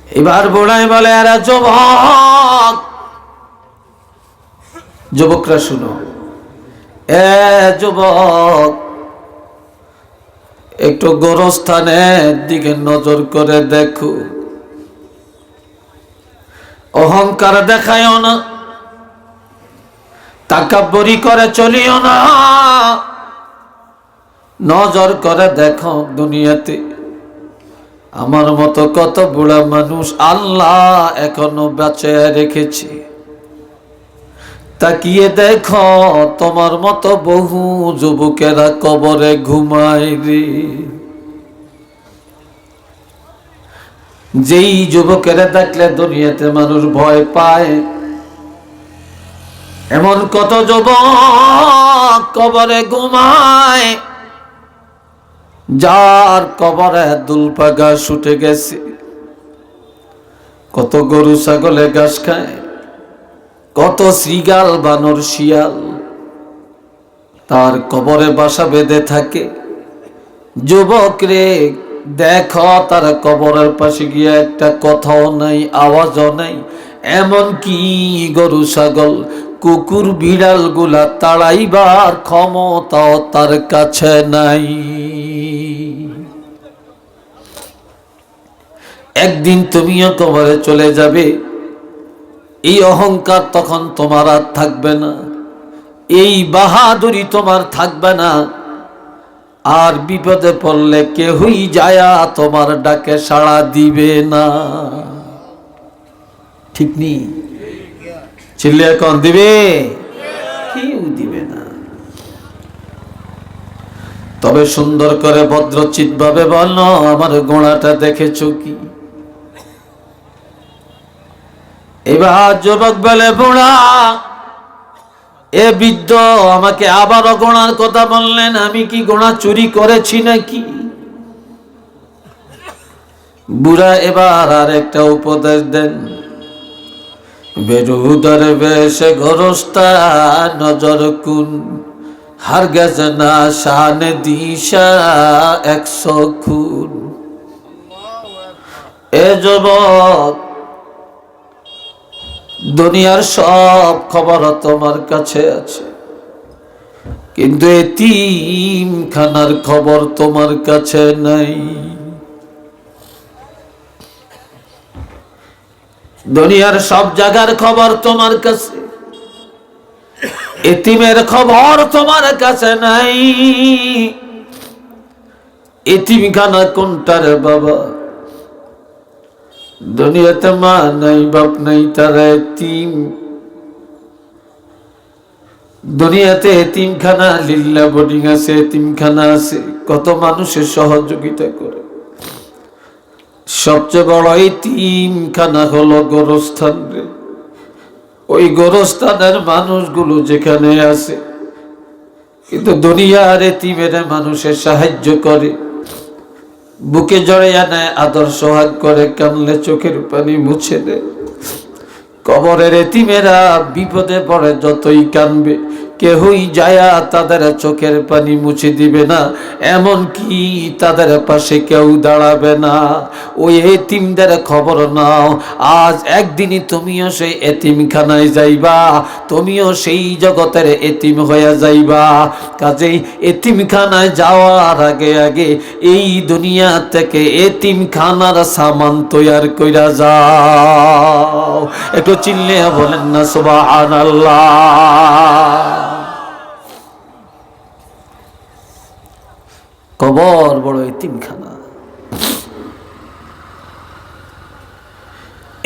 এবার বুড়াই বলে, আরে যুবক, যুবকরা শুনো, এ যুবক, একটু গোরস্থানের দিকে নজর করে দেখো। অহংকার দেখায়ও না, তাকাব্বুরি করে চলিও না। নজর করে দেখো, দুনিয়াতে আমার মতো কত বুড়া মানুষ আল্লাহ এখনো বেঁচে রেখেছে। তাকিয়ে দেখো, তোমার মতো বহু যুবকেরা কবরে ঘুমায় রে। যেই যুবকেরা দেখলে দুনিয়াতে মানুষ ভয় পায়, এমন কত যুবক কবরে ঘুমায় যার কবরে দুলপা ঘাস উঠে গেছে। কত গরু ছাগলে ঘাস খায়, কত শ্রীগাল বানর শিয়াল তার কবরে বাসা বেঁধে থাকে। যুবক রে, দেখো তার কবরের পাশে গিয়ে একটা কথাও নাই, আওয়াজও নাই। এমন কি গরু ছাগল কুকুর বিড়াল গুলা তাড়াইবার ক্ষমতাও তার কাছে নাই। একদিন তুমিও কবরে চলে যাবে, এই অহংকার তখন তোমার আর থাকবে না, এই বাহাদুরি তোমার থাকবে না। আর বিপদে পড়লে কেউই যায়া তোমার ডাকে সাড়া দিবে না। ঠিক নেই? চিল্লে কোন দিবে? কেউ দিবে না। তবে সুন্দর করে ভদ্রচিত ভাবে বলো, আমার গোড়াটা দেখেছো কি? এবার যুবক বলে, বুড়া, এ বৃদ্ধ আমাকে আবারও গোড়ার কথা বললেন, আমি কি গোড়া চুরি করেছি নাকি? বুড়া এবার আর একটা উপদেশ দেন, বেরুদার বেশে ঘরস্তা নজর কুন, হারগেজ না শান দিশা 100 খুন। এ যুবক, দুনিয়ার সব খবর তোমার কাছে আছে, কিন্তু এতিমখানার খবর তোমার কাছে নাই। দুনিয়ার সব জায়গার খবর তোমার কাছে, এতিমের খবর তোমার কাছে নাই। এতিমখানা কোনটা রে বাবা? দুনিয়াতে মা নাই, বাপ নাই, তারা এতিম। দুনিয়াতে এতিমখানা লিল্লা বোর্ডিং আছে, এতিমখানা আছে, কত মানুষের সহযোগিতা করে। সবচেয়ে বড় এতিমখানা হলো গোরস্থান রে। ওই গোরস্থানের মানুষগুলো যেখানে আছে, কিন্তু দুনিয়ার এতিমের মানুষের সাহায্য করে, বুকে জড়াইয়া নেয়, আদর সোহাগ করে, কানলে চোখের পানি মুছে দেয়। কবরের এতিমেরা বিপদে পড়ে যতই কানবে, কেউই যায়া তাদের চোখের পানি মুছে দিবে না, এমন কি তাদের পাশে কেউ দাঁড়াবে না। ওই এতিমদের খবর নাও, আজ একদিনই তুমিও সেই এতিমখানায় যাইবা, তুমিও সেই জগতের এতিম হয়ে যাইবা। কাজেই এতিমখানায় যাওয়ার আগে আগে এই দুনিয়া থেকে এতিমখানার সামান তৈরি কইরা যাও। একটু চিল্লে বলেন না সুবহানাল্লাহ। কবর বড় এতিমখানা।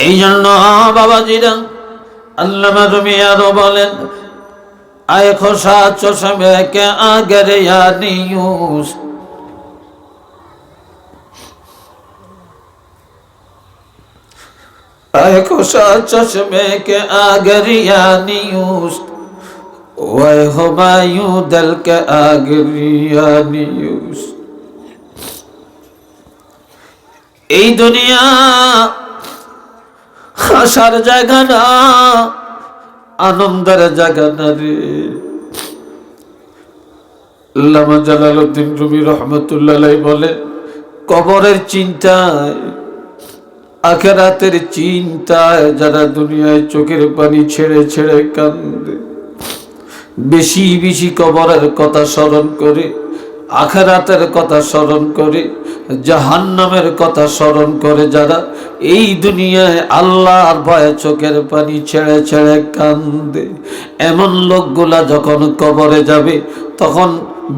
এই জন্য বাবাজিরা, আল্লামা রুমি আরো বলেন, আয় খোসা চশমে কে আগের ইয়ানিউস, আয় খোসা চশমে কে আগের ইয়ানিউস, ওয় হুমায়ুন দিল কে আগের ইয়ানিউস। এই দুনিয়া হাসার জায়গা না, আনন্দের জায়গা না রে। আল্লামা জালালউদ্দিন রুমি রহমতুল্লাহ আলাইহি বলেন, কবরের চিন্তায় আখিরাতের চিন্তায় যারা দুনিয়ায় চোখের পানি ছেড়ে ছেড়ে কান্দে, বেশি বেশি কবরের কথা স্মরণ করে, আখিরাতের কথা স্মরণ করে, জাহান্নামের কথা স্মরণ করে, যারা এই দুনিয়ায় আল্লাহর ভয়ে চোখের পানি ছেড়ে ছেড়ে কান্দে, এমন লোকগুলা যখন কবরে যাবে, তখন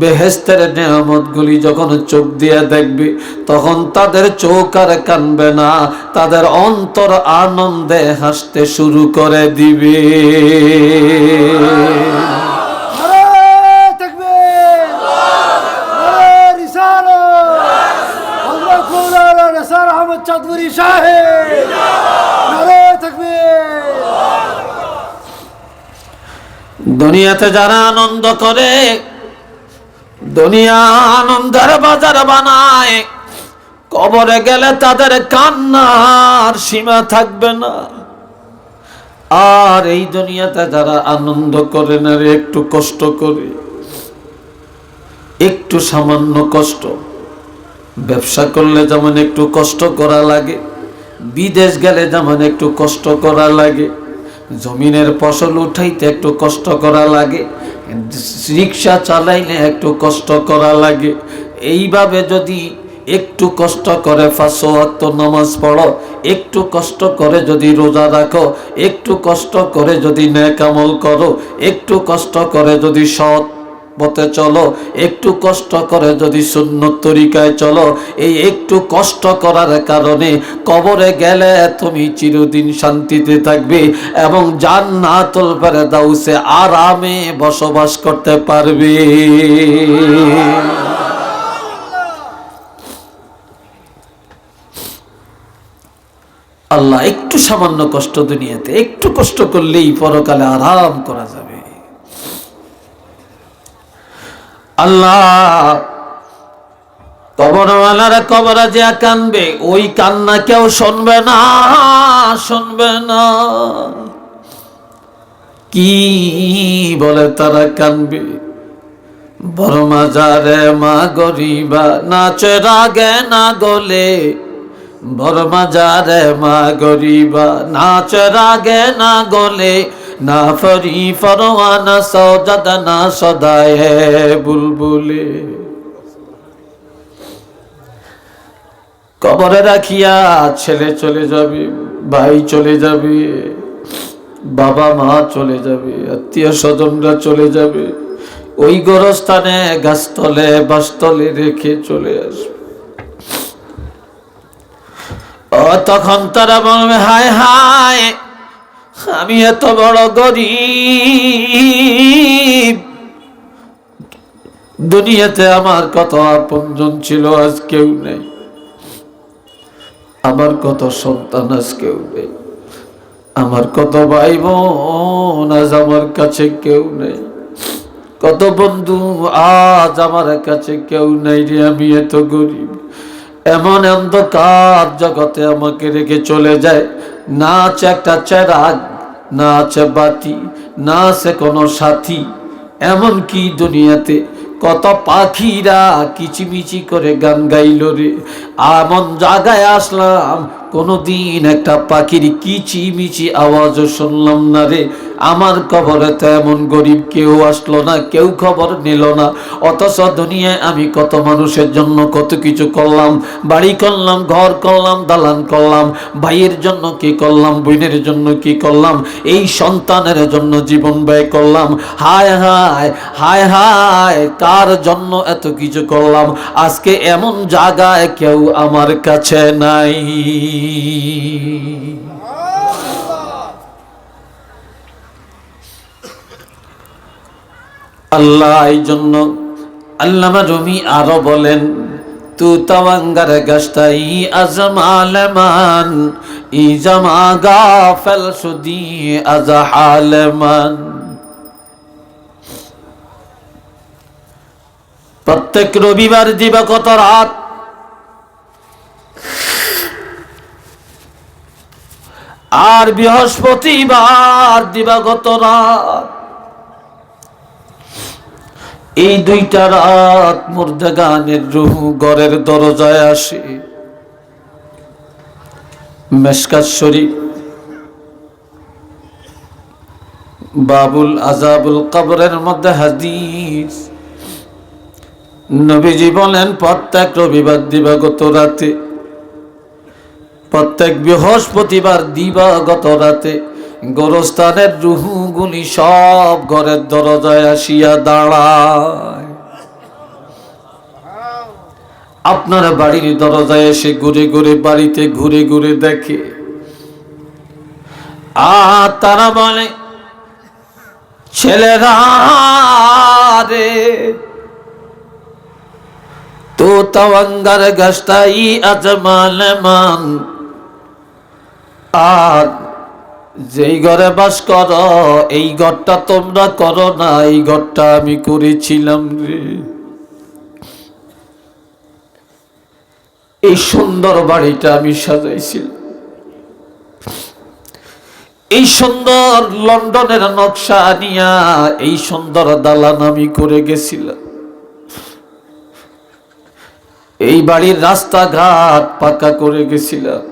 বেহেশতের নেয়ামতগুলি যখন চোখ দিয়ে দেখবে, তখন তাদের চোখ আর কানবে না, তাদের অন্তর আনন্দে হাসতে শুরু করে দিবে। দুনিয়াতে যারা আনন্দ করে, দুনিয়া আনন্দের বাজার বানায়, কবরে গেলে তাদের কান্নার সীমা থাকবে না। আর এই দুনিয়াতে যারা আনন্দ করে না, একটু কষ্ট করে, একটু সামান্য কষ্ট, ব্যবসা করলে যেমন একটু কষ্ট করা লাগে, বিদেশ গেলে যেমন একটু কষ্ট করা লাগে, জমিনের ফসল উঠাইতে একটু কষ্ট করা লাগে, রিক্সা চালাইলে একটু কষ্ট করা লাগে, এইভাবে যদি একটু কষ্ট করে 5 ওয়াক্ত নামাজ পড়ো, একটু কষ্ট করে যদি রোজা রাখো, একটু কষ্ট করে যদি নেক আমল করো, একটু কষ্ট করে যদি সৎ পথে চলো, একটু কষ্ট করে যদি সুন্নত তরিকায় চলো, এই একটু কষ্ট করার কারণে কবরে গেলে তুমি চিরদিন শান্তিতে থাকবে এবং জান্নাতুল ফেরদাউসে আরামে বসবাস করতে পারবে। আল্লাহ একটু সামান্য কষ্ট, দুনিয়াতে একটু কষ্ট করলেই পরকালে আরাম করা যাবে। আল্লাহ কবরওয়ালারা কবরে যে কানবে, ওই কান্না কেউ শুনবে না, শুনবে না। কি বলে তারা কানবে? বড় মাজারে মা গরিবা, নাচে রাগে না গলে, বড় মাজারে মা গরিবা, নাচে রাগে না গলে, না ফরি ফরওয়ানা সৌজাদা না সদায়ে বুলবুলে। কবরে রাখিয়া ছেলে চলে যাবে, ভাই চলে যাবে, বাবা মা চলে যাবে, আত্মীয় স্বজনরা চলে যাবে, ওই গোরস্থানে গাছতলে বাসতলে রেখে চলে আসবে। ও তখন তারা বলবে, হায় হায়, আমি এত বড় গরিব, দুনিয়াতে আমার কত আপনজন ছিল, আজ কেউ নেই, আমার কত সন্তান, আজ কেউ নেই, আমার কত ভাই বোন, আজ আমার কাছে কেউ নেই, কত বন্ধু, আজ আমার কাছে কেউ নেই রে, আমি এত গরিব। এমন অন্ধকার জগতে আমাকে রেখে চলে যায়, না আছে একটা চেরাগ, না আছে বাতি, না আছে কোনো সাথী। এমন কি দুনিয়াতে কত পাখিরা কিচিমিচি করে গান গাইল রে, এমন জায়গায় আসলাম কোনদিন একটা পাখির কিচিমিচি আওয়াজও শুনলাম না রে। আমার কবরে তো এমন গরিব কেউ আসলো না, কেউ খবর নিল না। অথচ দুনিয়ায় আমি কত মানুষের জন্য কত কিছু করলাম, বাড়ি করলাম, ঘর করলাম, দালান করলাম, ভাইয়ের জন্য কি করলাম, বোনের জন্য কি করলাম, এই সন্তানের জন্য জীবন ব্যয় করলাম। হায় হায় হায় হায়, কার জন্য এত কিছু করলাম, আজকে এমন জায়গায় কেউ আমার কাছে নাই। আল্লাহ এই জন্য আল্লামা রুমি আরো বলেন, তু তাওয়াঙ্গার গাছটাই আজমালমান, ই জামা গাফেল সুদি আজহালমান। প্রত্যেক রবিবার দিবাগত রাত আর বৃহস্পতিবার দিবাগত রাত, এই দুইটা রাত মুর্দাগানের রূহ ঘরের দরজায় আসে। মেশকাত শরীফ বাবুল আযাবুল কবরের মধ্যে হাদিস, নবীজি বলেন প্রত্যেক রবিবার দিবাগত রাতে, প্রত্যেক বৃহস্পতিবার দিবাগত রাতে গোরস্থানের রূহগুলি সব ঘরের দরজায় আসিয়া দাঁড়ায়। আপনার বাড়ির দরজায় এসে ঘুরে ঘুরে, বাড়িতে ঘুরে ঘুরে দেখে, আর তারা বলে, ছেলেরা রে, তো তাওয়াঙ্গার গাছটাই আজমাল মান, আর যেই ঘরে বাস করো এই ঘরটা তোমরা করো না, এই ঘরটা আমি করেছিলাম রে। এই সুন্দর বাড়িটা আমি সাজাইছিলাম, এই সুন্দর লন্ডনের নকশা আনিয়া এই সুন্দর দালান আমি করে গেছিলাম, এই বাড়ির রাস্তাঘাট পাকা করে গেছিলাম,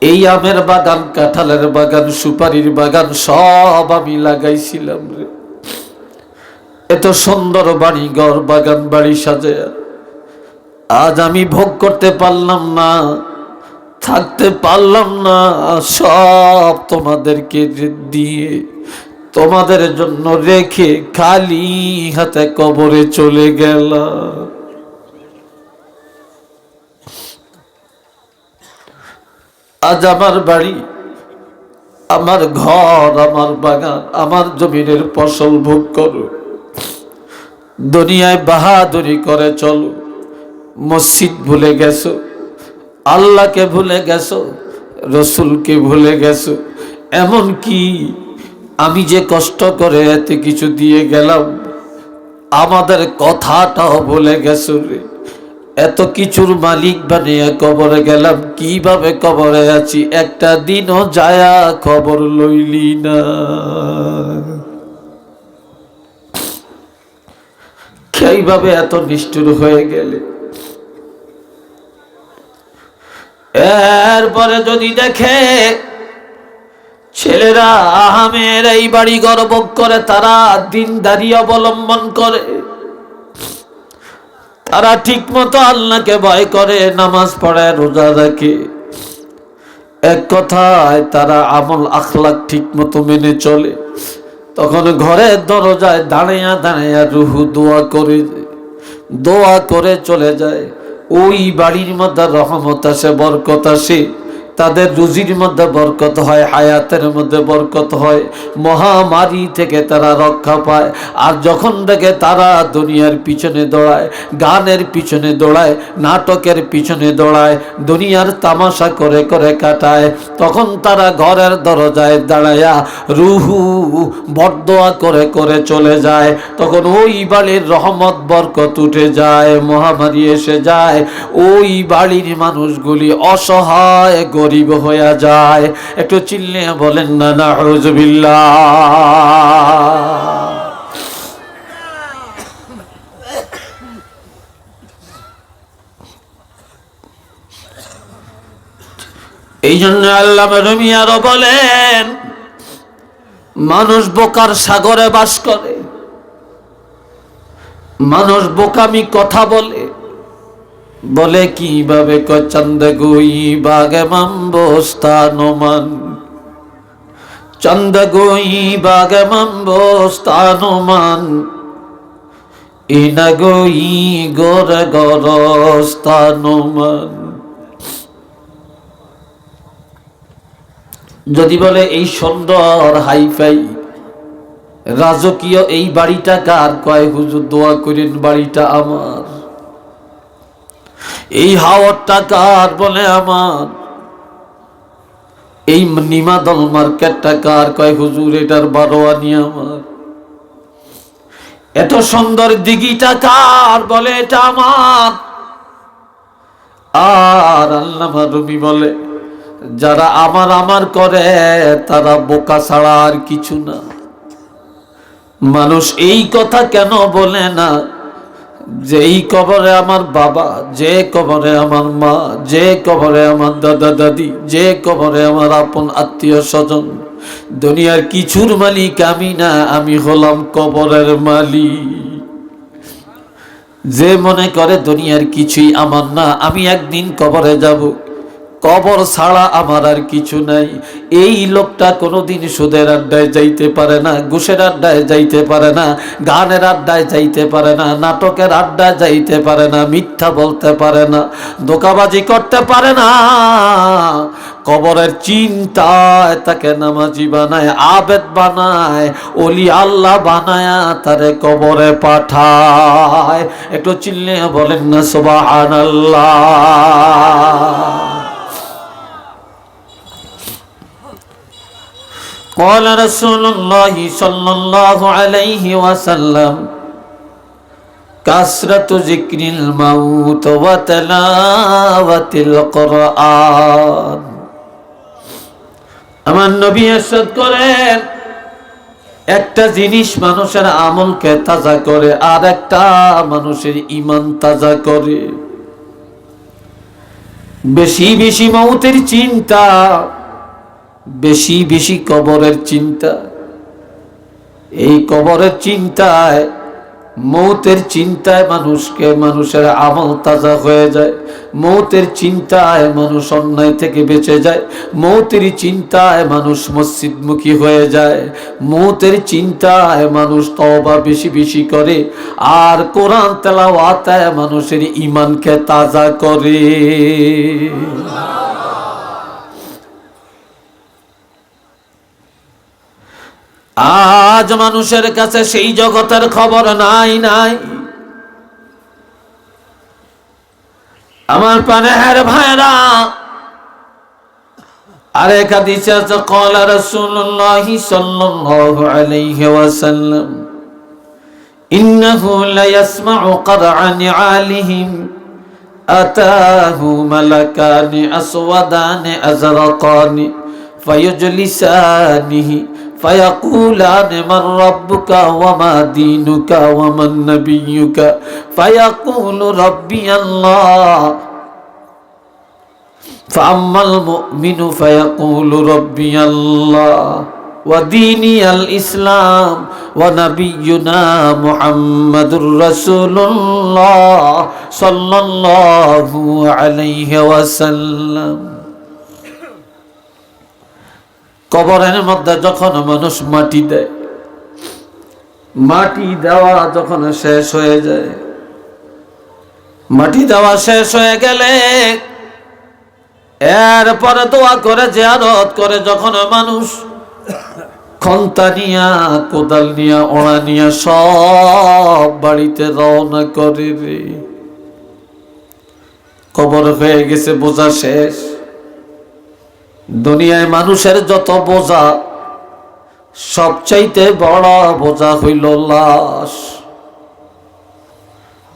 এই আমের বাগান, কাঁঠালের বাগান, সুপারির বাগান সব আমি লাগাইছিলাম রে। এত সুন্দর বাড়ি ঘর, বাগান বাড়ি সাজায়া আজ আমি ভোগ করতে পারলাম না, থাকতে পারলাম না, সব তোমাদেরকে দিয়ে, তোমাদের জন্য রেখে খালি হাতে কবরে চলে গেলাম। আজ আমার বাড়ি, আমার ঘর, আমার বাগান, আমার জমিনের ফসল ভোগ করো, দুনিয়ায় বাহাদুরি করে চলো, মসজিদ ভুলে গেছো, আল্লাহকে ভুলে গেছো, রসুলকে ভুলে গেছো, এমন কি আমি যে কষ্ট করে এত কিছু দিয়ে গেলাম আমাদের কথাটাও ভুলে গেছো রে। এত কিছুর মালিক বানিয়ে কবরে গেলাম, কিভাবে কবরে আছি একটা দিনও যায়া খবর লইলি না। সেইভাবে এত নিষ্ঠুর হয়ে গেলে, এরপরে যদি দেখে ছেলেরা আহামের এই বাড়ি ঘর ভোগ করে, তারা দিনদারি অবলম্বন করে, তারা ঠিক মতো আল্লাহকে ভয় করে, নামাজ পড়ে, রোজা রাখে, এক কথায় তারা আমল আখলাক ঠিক মতো মেনে চলে, তখন ঘরের দরজায় দাঁড়াইয়া দাঁড়াইয়া রুহু দোয়া করে চলে যায়। ওই বাড়ির মধ্যে রহমত আসে, বরকত আসে, তাদের রুজির মধ্যে বরকত হয়, হায়াতের মধ্যে বরকত হয়, মহামারী থেকে তারা রক্ষা পায়। আর যখন দেখে তারা দুনিয়ার পিছনে দৌড়ায়, গানের পিছনে দৌড়ায়, নাটকের পিছনে দৌড়ায়, দুনিয়ার তামাশা করে করে কাটায়, তখন তারা ঘরের দরজায় দাঁড়ায়া রুহু বরদোয়া করে করে চলে যায়। তখন ওই বাড়ির রহমত বরকত উঠে যায়, মহামারী এসে যায়, ওই বাড়ির মানুষগুলি অসহায় গরিব হয়ে যায়। একটু চিল্লিয়ে বলেন না নাউযুবিল্লাহ। এই জন্য আল্লামা রুমি আরো বলেন, মানুষ বোকার সাগরে বাস করে, মানুষ বোকামি কথা বলে, বলে কিভাবে চন্দ গুই বাগে মাম্বস্তানমান, চন্দ গুই বাগে মাম্বস্তানমান, ইনা গুই গোর গরস্তানমান। যদি বলে এই সুন্দর হাইফাই রাজকীয় এই বাড়িটা কার, কয় হুজুর দোয়া করেন বাড়িটা আমার। এই হাওয়ারটা কার, বলে আমার। এই নিমাদল মার্কেটটা কার, কয় হুজুর এটার বারোয়ানি আমার। এত সুন্দর দিঘিটা কার, বলে এটা আমার। আর আল্লামা রুমি বলে, যারা আমার আমার করে তারা বোকা ছাড়া আর কিছু না। মানুষ এই কথা কেন বলে না যে এই কবরে আমার বাবা, যে কবরে আমার মা, যে কবরে আমার দাদা দাদি, যে কবরে আমার আপন আত্মীয় স্বজন, দুনিয়ার কিছুর মালিক আমি না, আমি হলাম কবরের মালিক। যে মনে করে দুনিয়ার কিছুই আমার না, আমি একদিন কবরে যাব, কবর ছাড়া আমার আর কিছু নাই, এই লোকটা কোনোদিন সুদের আড্ডায় যাইতে পারে না, ঘুষের আড্ডায় যাইতে পারে না, গানের আড্ডায় যাইতে পারে না, নাটকের আড্ডায় যাইতে পারে না, মিথ্যা বলতে পারে না, ধোঁকাবাজি করতে পারে না। কবরের চিন্তায় তাকে নামাজি বানায়, আবেদ বানায়, ওলি আল্লাহ বানায়, তারে কবরে পাঠায়। একটু চিল্লে বলেন না সুবহানাল্লাহ। قال رسول الله صلى الله عليه وسلم كثرة ذكر الموت وتلاوة القرآن। আমার নবী ইরশাদ করেন, একটা জিনিস মানুষের আমলকে তাজা করে, আর একটা মানুষের ঈমান তাজা করে। বেশি বেশি মৌতের চিন্তা, বেশি বেশি কবরের চিন্তা। এই কবরের চিন্তায়, মৌতের চিন্তায় মানুষের আমল তাজা হয়ে যায়। মৌতের চিন্তায় মানুষ অন্যায় থেকে বেঁচে যায়। মৌতের চিন্তায় মানুষ মসজিদমুখী হয়ে যায়। মৌতের চিন্তায় মানুষ তওবা বেশি বেশি করে, আর কোরআন তেলাওয়াতে মানুষের ঈমানকে তাজা করে। আজ মানুষের কাছে সেই জগতের খবর নাই। আমার প্রাণের ভাইরা, আরেক হাদিসে আছে, ক্বালা রাসূলুল্লাহ সাল্লাল্লাহু আলাইহি ওয়াসাল্লাম, ইন্নাহু লা ইয়াসমাউ করআ নিআলিহিম আতাহু মালাকানি আসওয়াদানি আযরাকানি ফায়ুজলিসানিহি فيقولان من ربك وما دينك ومن نبيك فيقول ربي الله فأما المؤمن فيقول ربي الله وديني الإسلام ونبينا محمد رسول الله صلى الله عليه وسلم। কবরের মধ্যে যখন মানুষ মাটি দেয়, মাটি দেওয়া যখন শেষ হয়ে যায়, মাটি দেওয়া শেষ হয়ে গেলে এরপরে দোয়া করে, জিয়ারত করে। যখন মানুষ খন্তা নিয়া, কোদাল নিয়া, ওড়া নিয়া সব বাড়িতে রওনা করে রে, কবর হয়ে গেছে, বোঝা শেষ। দুনিয়ায় মানুষের যত বোঝা, সবচাইতে বড় বোঝা হইল লাশ।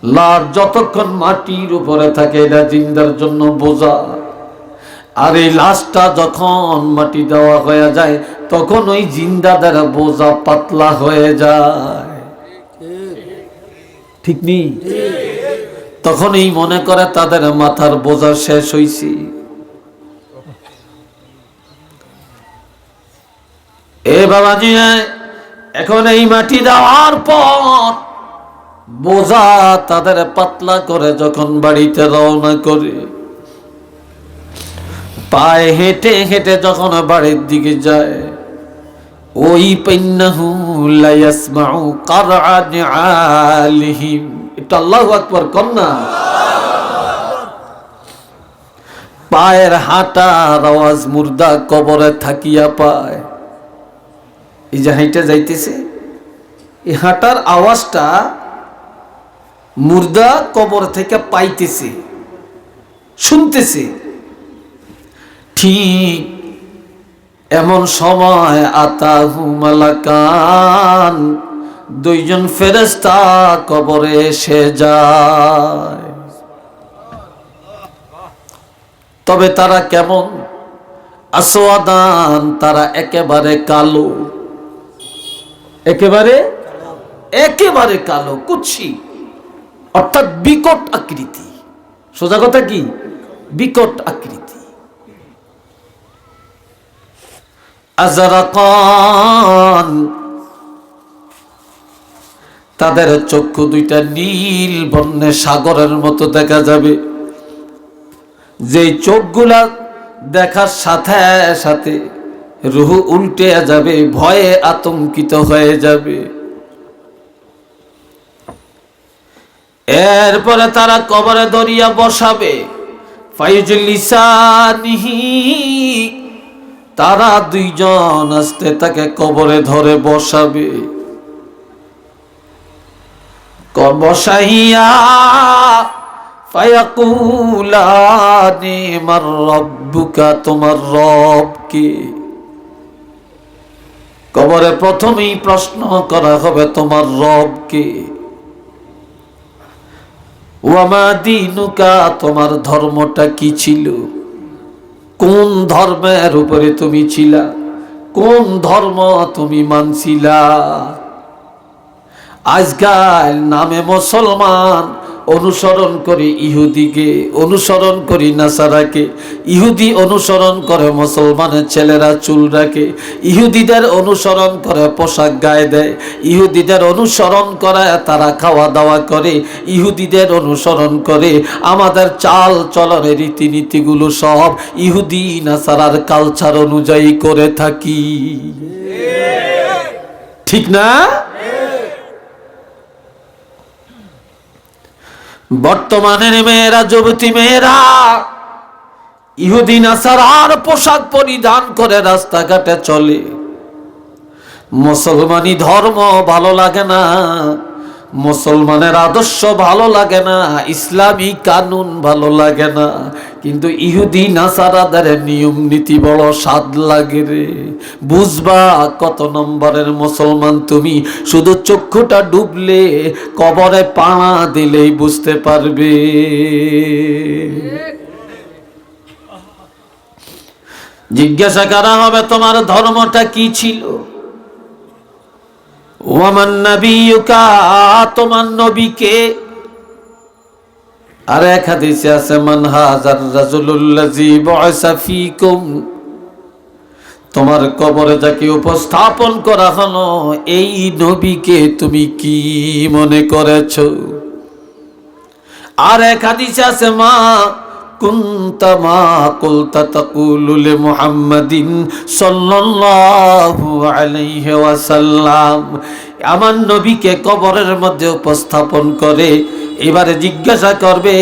লাশ যতক্ষণ মাটির উপরে থাকে, এটা জিন্দার জন্য বোঝা। আর এই লাশটা যখন মাটি দেওয়া হয়ে যায়, তখন ওই জিন্দাদের বোঝা পাতলা হয়ে যায়। ঠিক নেই? তখন এই মনে করে তাদের মাথার বোঝা শেষ হইছে। এ বাবাজি, এখন এই মাটি দেওয়ার পর বোঝা তাদের পাতলা করে যখন বাড়িতে রওনা করে, পায়ে হেঁটে হেঁটে যখন বাড়ির দিকে যায়, ওই পাইন্নাহু লা ইয়াসমাউ করআ নিআলিহিম। এটা আল্লাহু আকবার কন্না। পায়ের হাঁটার আওয়াজ মুর্দা কবরে থাকিয়া পায়। এই যে হাঁটা যাইতেছে, এই হাঁটার আওয়াজটা মুর্দা কবর থেকে পাইতেছে, শুনতেছে। ঠিক এমন সময় আতাহু মালাকান, দুইজন ফেরেশতা কবরে এসে যায়। তবে তারা কেমন? আসওয়াদান, তারা একেবারে কালো, একেবারে কালো, কুৎসি। অর্থাৎ বিকট আকৃতি। সোজা কথা কি? বিকট আকৃতি। আজরাকান, তাদের চক্ষু দুইটা নীল বর্ণের সাগরের মতো দেখা যাবে। যেই চোখগুলা দেখার সাথে সাথে রুহ উল্টে যাবে, ভয়ে আতঙ্কিত হয়ে যাবে। এরপরে তারা কবরে দরিয়া বসাবে। ফায়ুজলিসানিহি, তারা দুইজন আস্তে তাকে কবরে ধরে বসাবে। বসাইয়া ফায়াকুলানি মার রব্বুকা, তোমার রব কে? কবরে প্রথমেই প্রশ্ন করা হবে তোমার রব কে? ওয়ামা দীনুকা, তোমার ধর্মটা কি ছিল? কোন ধর্মের উপরে তুমি ছিলা? কোন ধর্ম তুমি মানছিলা? আজকাল নামে মুসলমান অনুসরণ করে ইহুদিকে, অনুসরণ করি নাসারাকে। ইহুদি অনুসরণ করে মুসলমানের ছেলেরা চুল রাখে, ইহুদিদের অনুসরণ করে পোশাক গায়ে দেয়, ইহুদিদের অনুসরণ করে তারা খাওয়া দাওয়া করে, ইহুদিদের অনুসরণ করে আমাদের চাল চলনের রীতিনীতিগুলো সব ইহুদি নাসারার কালচার অনুযায়ী করে থাকি। ঠিক না? বর্তমানের মেয়েরা, যুবতী মেয়েরা ইহুদি নাসারার পোশাক পরিধান করে রাস্তাঘাটে চলে। মুসলমানি ধর্ম ভালো লাগে না, মুসলমানের আদর্শ ভালো লাগে না, ইসলামী কানুন ভালো লাগে না, কিন্তু ইহুদি নাসারাদের নিয়ম নীতি বড় স্বাদ লাগে রে। বুঝবা কত নম্বরের মুসলমান তুমি, শুধু চক্ষুটা ডুবলে, কবরে পা দিলেই বুঝতে পারবে। জিজ্ঞাসা করা হবে তোমার ধর্মটা কি ছিল? ওয়ামান নাবিয়ুকা, তোমার নবী কে? আর এক হাদিসে আছে মান হাযার রাজুলুল্লাযী বুইসা ফীকুম, তোমার কবরে যাকে উপস্থাপন করা হলো এই নবীকে তুমি কি মনে করেছো? আর এক হাদিসে আছে মা কুনতা মা কুলতা তাকুলু লি মুহাম্মাদিন সাল্লাল্লাহু আলাইহি ওয়াসাল্লাম, আমার নবীকে কবরের মধ্যে উপস্থাপন করে এবারে জিজ্ঞাসা করবে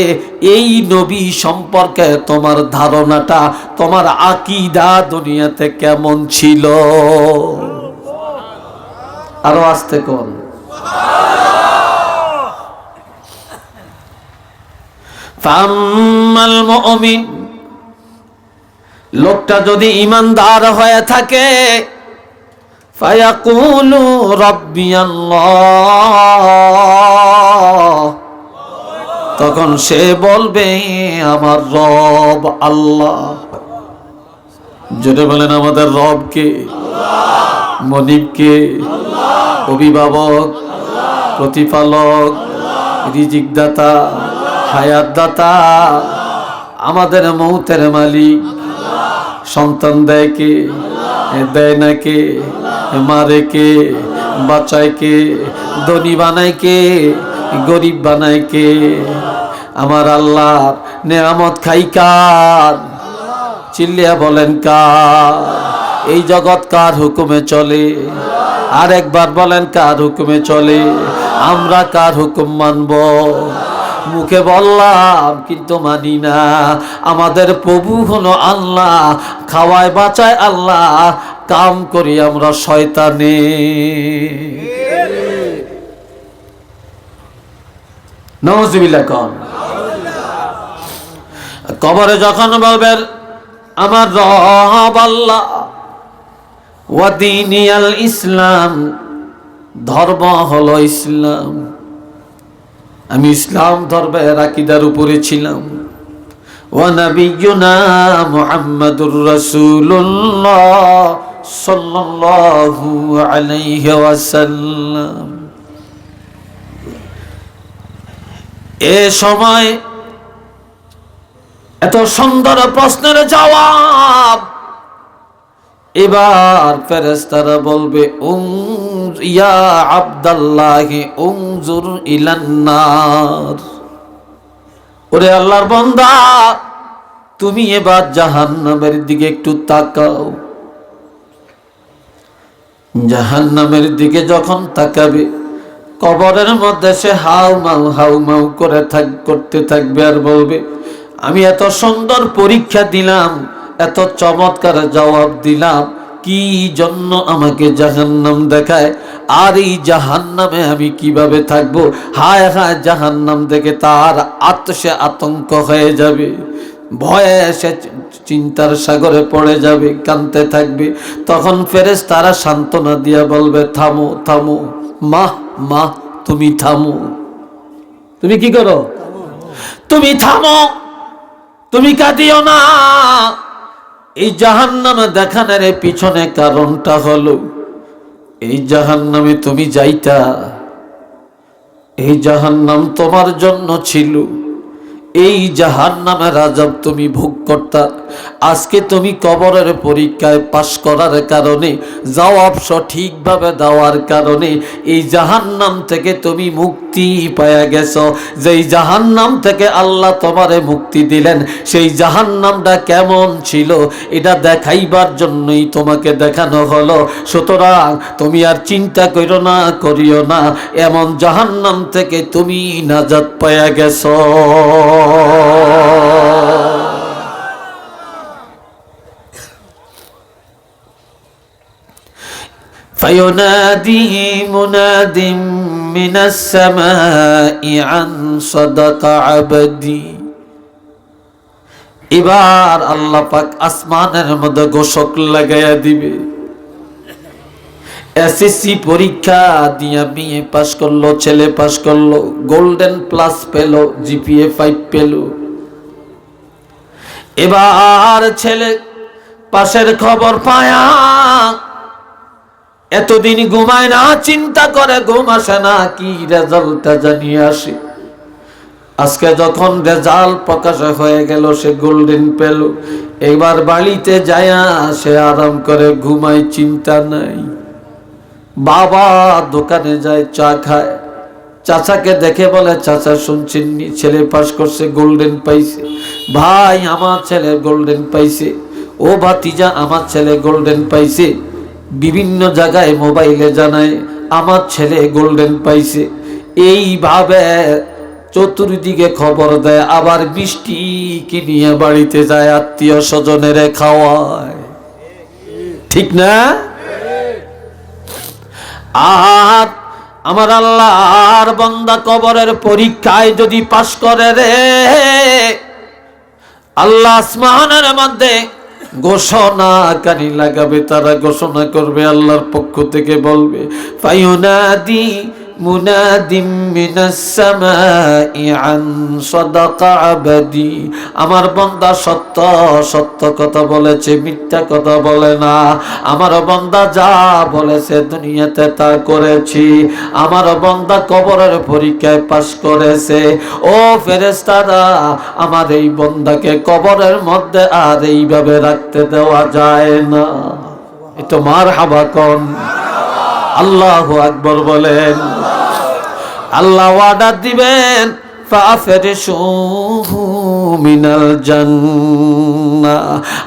এই নবী সম্পর্কে তোমার ধারণাটা, তোমার আকীদা দুনিয়াতে কেমন ছিল? আরো আস্তে কোন। ফাম্মাল মুমিন, লোকটা যদি ঈমানদার হয়ে থাকে, ফায়াকুলু রাব্বিয়াল্লাহ, তখন সে বলবে আমার রব আল্লাহ। জোরে বলেন আমাদের রব কে? মনিব কে? অভিভাবক, প্রতিপালক, রিজিক দাতা, হায়াত দাতা, আমাদের মৌতের মালিক। সন্তান দেয় কে? দেয় না কে? মারে কে? বাঁচায় কে? ধনী বানায় কে? গরিব বানায় কে? আমার আল্লাহ নেয়ামত খাই কার? চিল্লিয়া বলেন কার? এই জগৎ কার হুকুমে চলে? আর একবার বলেন কার হুকুমে চলে? আমরা কার হুকুম মানব? মুখে বললাম কিন্তু মানি না। আমাদের প্রভু হলো আল্লাহ, খাওয়ায় বাঁচায় আল্লাহ, কাম করি আমরা শয়তানে। নাউজুবিল্লাহ কোন। কবরে যখন বলবেন আমার রব আল্লাহ, ওয়া দীনিয়াল ইসলাম, ধর্ম হলো ইসলাম, আমি ইসলাম ধর্মের আকীদার উপরে ছিলাম। ওয়া নাবিয়ুনা মুহাম্মাদুর রাসূলুল্লাহ সাল্লাল্লাহু আলাইহি ওয়াসাল্লাম। এ সময় এত সুন্দর প্রশ্নের জবাব এবার ফেরেশতারা বলবে ইয়া আব্দাল্লাহি উনজুর ইলান নার, ওরে আল্লাহর বান্দা তুমি এবার জাহান্নামের দিকে একটু তাকাও। জাহান্নামের দিকে যখন তাকাবে কবরের মধ্যে সে হাউ মাউ করে করতে থাকবে আর বলবে আমি এত সুন্দর পরীক্ষা দিলাম, এত চমৎকার জবাব দিলাম, কি জন্য আমাকে জাহান্নাম দেখায়, আর এই জাহান্নামে আমি কিভাবে থাকবো? হায় হায়, জাহান্নাম দেখে তার সে আতঙ্ক হয়ে যাবে, ভয়ে সে চিন্তার সাগরে পড়ে যাবে, কাঁদতে থাকবে। তখন ফেরেশতারা সান্ত্বনা দিয়া বলবে থামো থামো, মা তুমি থামো, তুমি কি করো, তুমি থামো, তুমি কাঁদিও না। এই জাহান্নামে দেখানোর পিছনে কারণটা হলো এই জাহান্নামে তুমি যাইতা, এই জাহান্নাম তোমার জন্য ছিল, এই জাহান্নামের আযাব তুমি ভোগ করতা। আজকে তুমি কবরের পরীক্ষায় পাশ করার কারণে, জবাব সঠিকভাবে দেওয়ার কারণে এই জাহান্নাম থেকে তুমি মুক্তি পাওয়া গেছো। যেই জাহান্নাম থেকে আল্লাহ তোমারে মুক্তি দিলেন, সেই জাহান্নামটা কেমন ছিল এটা দেখাইবার জন্যই তোমাকে দেখানো হলো। সুতরাং তুমি আর চিন্তা করিও না, এমন জাহান্নাম থেকে তুমি নাজাত পাওয়া গেছো। فينادي مناد من السماء عن صدق عبدي। এবার আল্লাহ পাক আসমানের মধ্যে ঘোষক লাগাইয়া দিবে। এসএসসি পরীক্ষা দিয়া মেয়ে পাস করলো, ছেলে পাস করলো, গোল্ডেন প্লাস পেলো, জিপিএ 5 পেলো। এবার ছেলে পাশের খবর পায়া এতদিন ঘুমায় না, চিন্তা করে ঘুম আসে না, কি রেজাল্টটা জানিয়ে আসে। আজকে যখন রেজাল্ট প্রকাশ হয়ে গেল, সে গোল্ডেন পেল, এবার বাড়িতে যায়া সে আরাম করে ঘুমায়, চিন্তা নাই। বাবা দোকানে যায়, চা খায়, চাচাকে দেখে বলে চাচা শুনছেন ছেলে পাস করছে, গোল্ডেন পাইছে। ভাই আমার ছেলে গোল্ডেন পাইছে, ও ভাতিজা আমার ছেলে গোল্ডেন পাইছে। বিভিন্ন জায়গায় মোবাইলে জানায় আমার ছেলে গোল্ডেন পাইছে। এইভাবে চতুর্দিকে খবর দেয়, আবার মিষ্টি কিনিয়ে বাড়িতে যায়, আত্মীয় স্বজনের খাওয়ায়, ঠিক না? আর আমার আল্লাহর বান্দা কবরের পরীক্ষায় যদি পাস করে রে, আল্লাহ আসমানের মধ্যে ঘোষণাকারী লাগাবে, তারা ঘোষণা করবে, আল্লাহর পক্ষ থেকে বলবে ফায়ুনাদি মুনাদিম মিনাস সামাই আন সাদাকা আবদি। আমার বান্দা সত্য সত্য কথা বলেছে, মিথ্যা কথা বলে না। আমার বান্দা যা বলেছে দুনিয়াতে তা করেছি। আমার বান্দা কবরের পরীক্ষায় পাস করেছে। ও ফেরেশতারা, আমার এই বান্দাকে কবরের মধ্যে আর এইভাবে রাখতে দেওয়া যায় না। এটা মারহাবা কোন, আল্লাহু আকবার বলেন। আল্লাহ ওয়াদা দিবেন ফাফরিশুহু মিনাল জান্নাহ,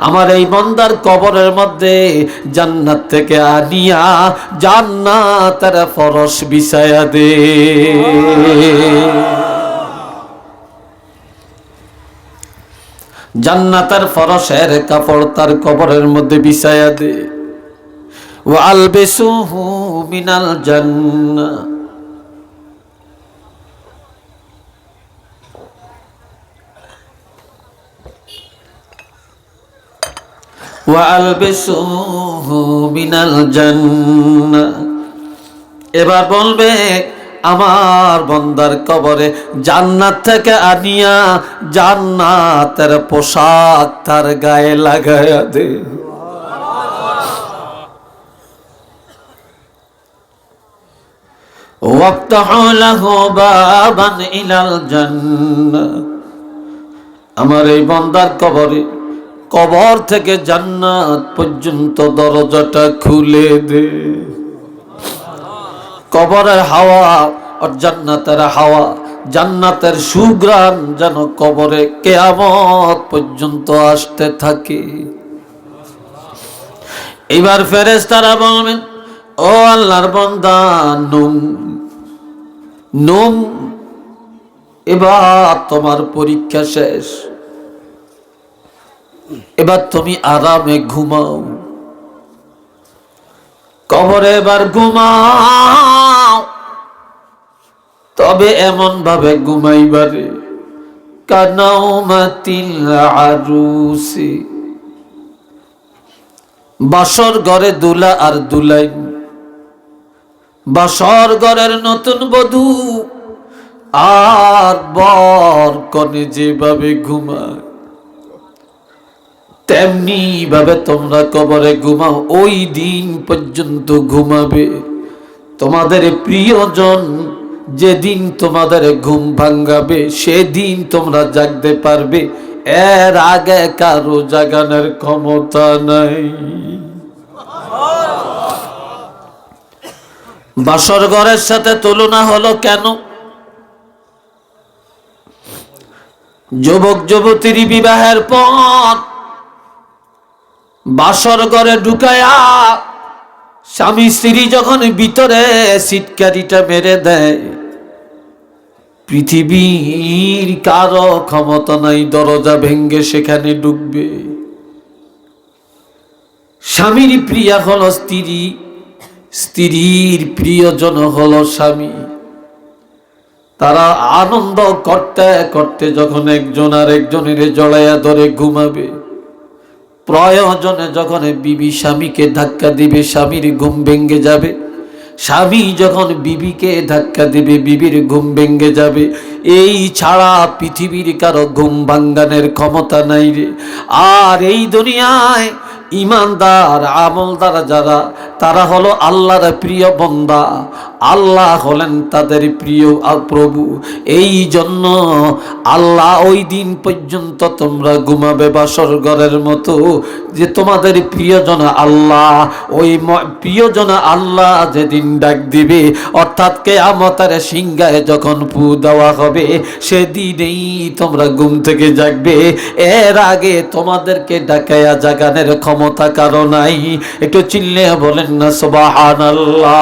আমার এই বান্দার কবরের মধ্যে জান্নাত থেকে আনিয়া জান্নাতের ফরশ বিছায়া দে। জান্নাতের ফরশের কাপড় তার কবরের মধ্যে বিছায়া দে। ওয়া আলবিসুহু মিনাল জান্নাহ, এবার বলবে আমার বান্দার কবরে জান্নাত থেকে আনিয়া জান্নাতের পোশাক তার গায়ে লাগায়া দে। ওয়াফতাহু লাহু বাবান ইলাল জান্নাহ, আমার এই বান্দার কবর থেকে জান্নাত পর্যন্ত দরজাটা খুলে দে। কবরের হাওয়া আর জান্নাতের হাওয়া, জান্নাতের সুঘ্রাণ যেন কবরে কিয়ামত পর্যন্ত আসতে থাকে। এবার ফেরেশতারা বলবেন, ও আল্লাহর বান্দা নুম নুম, এবার তোমার পরীক্ষা শেষ, এবার তুমি আরামে ঘুমাও। কবরে এবার ঘুমাও, তবে এমন ভাবে ঘুমাইবারে কানাউমাতিল আরুসি, বাসর ঘরে দুলা আর দুলাইন, বাসর ঘরের নতুন বধূ আর বর কনে যেভাবে ঘুমায় তেমনি ভাবে তোমরা কবরে ঘুমাও। ওই দিন পর্যন্ত ঘুমাবে তোমাদের প্রিয়জন, যেদিন তোমাদের ঘুম ভাঙ্গাবে সেদিন তোমরা জাগতে পারবে, এর আগে কারো জাগানোর ক্ষমতা নাই। বাসর ঘরের সাথে তুলনা হলো কেন? যুবক যুবতীর বিবাহের পর বাসর ঘরে ঢুকায়া স্বামী স্ত্রী যখন ভিতরে সিটকারিটা মেরে দেয়, পৃথিবীর কারো ক্ষমতা নাই দরজা ভেঙ্গে সেখানে ঢুকবে। স্বামীর প্রিয়া হলো স্ত্রী, স্ত্রীর প্রিয়জন হলো স্বামী। তারা আনন্দ করতে করতে যখন একজন আর একজনের জড়াইয়া ধরে ঘুমাবে, প্রয়োজনে যখন বিবি স্বামীকে ধাক্কা দিবে স্বামীর ঘুম ভেঙ্গে যাবে, স্বামী যখন বিবিকে ধাক্কা দিবে বিবির ঘুম ভেঙ্গে যাবে। এই ছাড়া পৃথিবীর কারো ঘুম ভাঙ্গানোর ক্ষমতা নাই রে। আর এই দুনিয়ায় ইমানদার আমলদার যারা, তারা হলো আল্লাহর প্রিয় বান্দা, আল্লাহ হলেন তাদের প্রিয় প্রভু। এই জন্য আল্লাহ ওই দিন পর্যন্ত তোমরা ঘুমাবে বাসর ঘরের মতো, যে তোমাদের প্রিয়জন আল্লাহ, ওই প্রিয়জন আল্লাহ যেদিন ডাক দিবে, অর্থাৎ কিয়ামতের সিংহায় যখন ফু দেওয়া হবে, সেদিনেই তোমরা ঘুম থেকে জাগবে। এর আগে তোমাদেরকে ডাকায়া জাগানোর ক্ষমতা কারো নাই। একটু চিল্লে বলেন না সুবহানাল্লাহ।